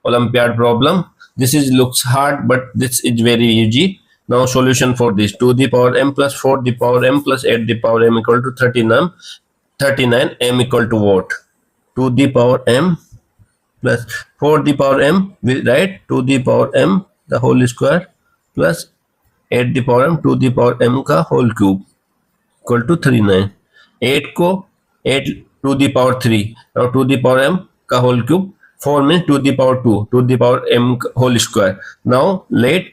Olympiad problem. This is looks hard, but this is very easy. Now solution for this: 2 the power m plus 4 the power m plus 8 the power m equal to 39. 39 m equal to what? 2 the power m plus 4 the power m. We write 2 the power m the whole square plus 8 the power m 2 the power m का whole cube equal to 39. 8 को 8 to the power 3. Now 2 the power m का whole cube. 4 means 2 the power 2. 2 the power m whole square. Now let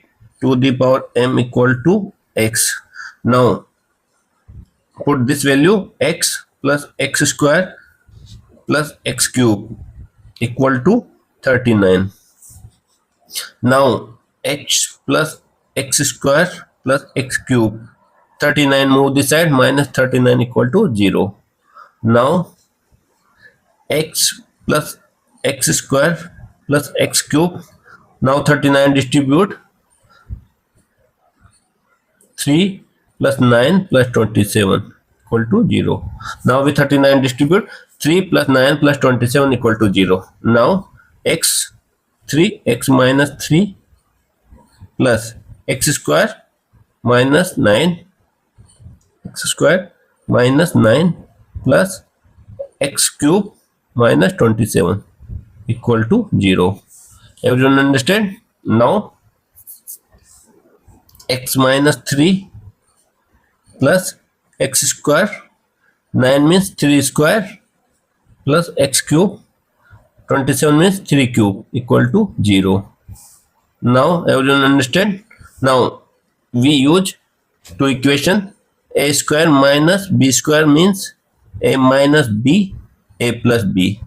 2 the power m equal to x. Now put this value x plus x square plus x cube equal to 39. Now x plus x square plus x cube. 39 move this side, minus 39 equal to 0. Now x plus x square plus x cube. Now 39 distribute. 3 plus 9 plus 27 equal to 0. Now with 39 distribute. 3 plus 9 plus 27 equal to 0. Now x 3 x minus 3 plus x square minus 9 x square minus 9 plus x cube minus 27 equal to 0. Everyone understand? Now x minus 3 plus x square, 9 means 3 square plus x cube, 27 means 3 cube equal to 0. Now everyone understand? Now we use two equation. A square minus b square means a minus b, a plus b.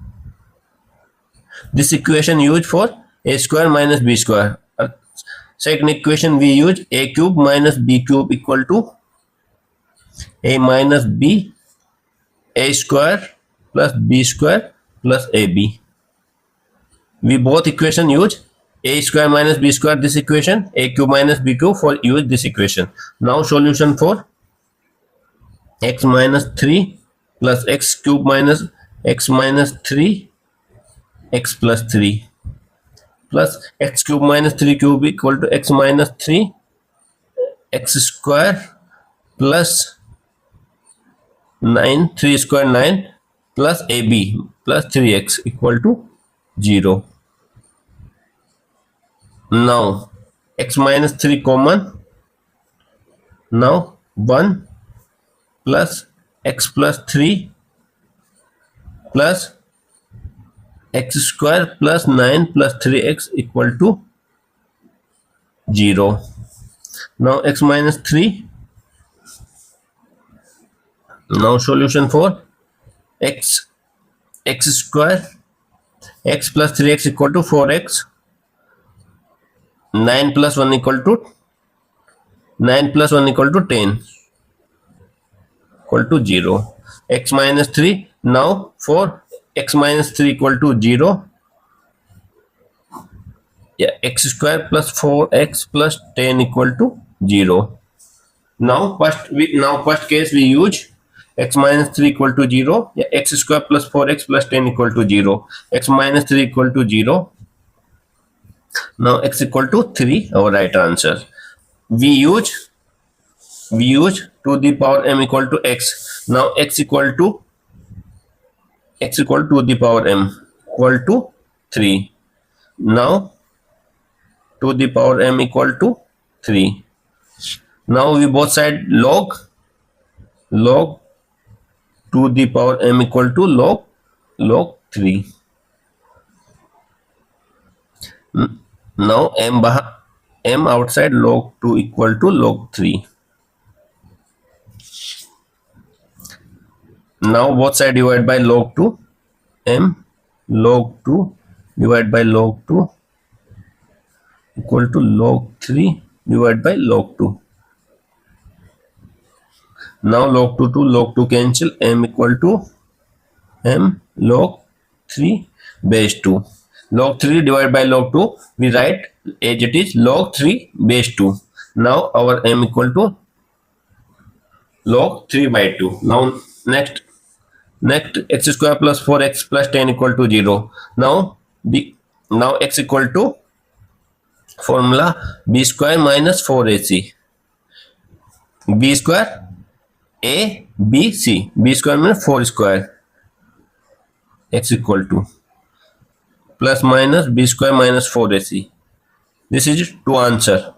This equation used for a square minus b square. Second equation we use a cube minus b cube equal to a minus b, a square plus b square plus ab. We both equation use a square minus b square, this equation, a cube minus b cube for use this equation. Now solution for x minus 3 plus x cube minus x minus 3 x plus 3 plus x cube minus 3 cube equal to x minus 3 x square plus 9 3 square 9 plus ab plus 3x equal to 0. Now x minus 3 common. Now 1 plus x plus 3 plus x square plus 9 plus 3x equal to 0. Now x minus 3. Now solution for x square, x plus 3x equal to 4x. 9 plus 1 equal to 9 plus 1 equal to 10 equal to 0. X minus 3. Now for x minus 3 equal to 0. Yeah, x square plus 4x plus 10 equal to 0. Now first case we use x minus 3 equal to 0. Yeah, x square plus 4x plus 10 equal to 0. X minus 3 equal to 0. Now x equal to 3, our right answer. We use 2 the power m equal to x. Now x equal to 2 the power m equal to 3. Now 2 the power m equal to 3. Now we both side log 2 the power m equal to log 3. Now m outside log 2 equal to log 3. Now both side divide by log 2. M log 2 divided by log 2 equal to log 3 divided by log 2. Now log 2 to log 2 cancel. M equal to m log 3 base 2. Log 3 divided by log 2, we write as it is log 3 base 2. Now our m equal to log 3 by 2. Now next x square plus 4x plus 10 equal to 0. Now Now x equal to formula b square minus 4ac. B square a b c. B square means 4 square. X equal to plus minus b square minus 4ac. This is to answer.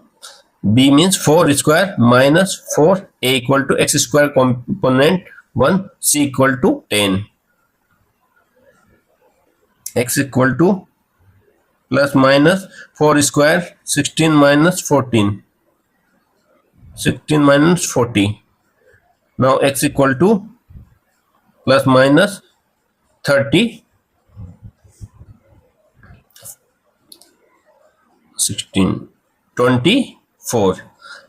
B means 4 square minus 4, a equal to x square component 1, c equal to 10. X equal to plus minus 4 square 16 minus 14. 16 minus 40. Now x equal to plus minus 30. 16. 24.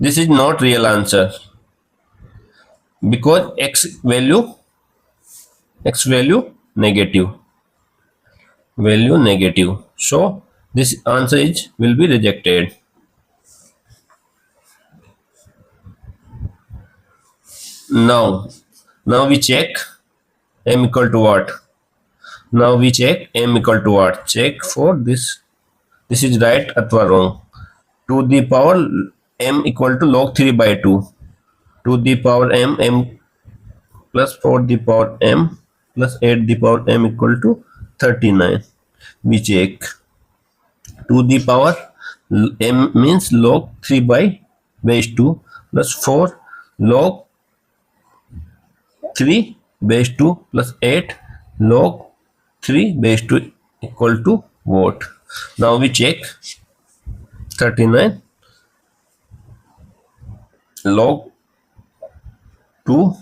This is not real answer because x value negative. Value negative. So this answer will be rejected. Now we check m equal to what? Now we check m equal to what? Check for this. This is right or wrong. To the power m equal to log 3 by 2. To the power m plus 4 the power m plus 8 the power m equal to 39. We check. To the power m means log 3 by base 2 plus 4 log 3 base 2 plus 8 log 3 base 2 equal to what? Now we check. 39 log 2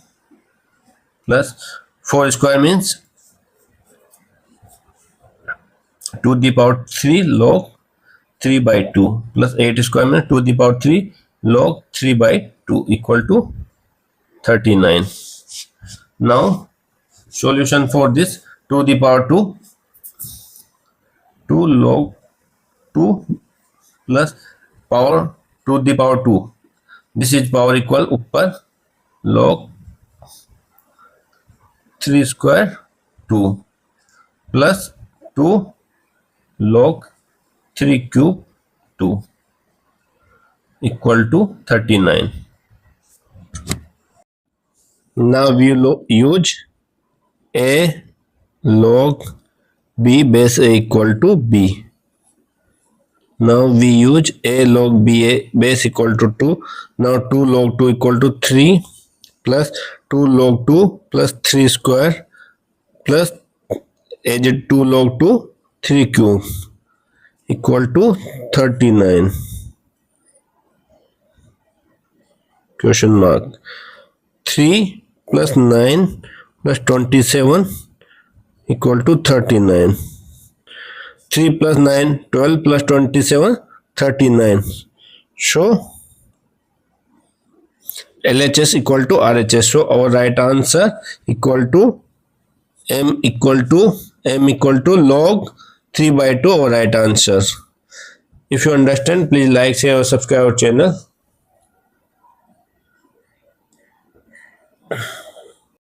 plus 4 square means to the power 3 log 3 by 2 plus 8 square means to the power 3 log 3 by 2 equal to 39. Now solution for this. To the power 2 log 2 plus power to the power 2. This is power equal upper log 3 square 2 plus 2 log 3 cube 2 equal to 39. Now we use a log b base a equal to b. Now we use a log b a base equal to 2. Now 2 log 2 equal to 3 plus 2 log 2 plus 3 square plus 2 log 2 3 cube equal to 39. Question mark. 3 plus 9 plus 27 equal to 39. 3 plus 9, 12 plus 27, 39. So LHS equal to RHS. So our right answer equal to m equal to log 3 by 2. Our right answer. If you understand, please like, share or subscribe our channel.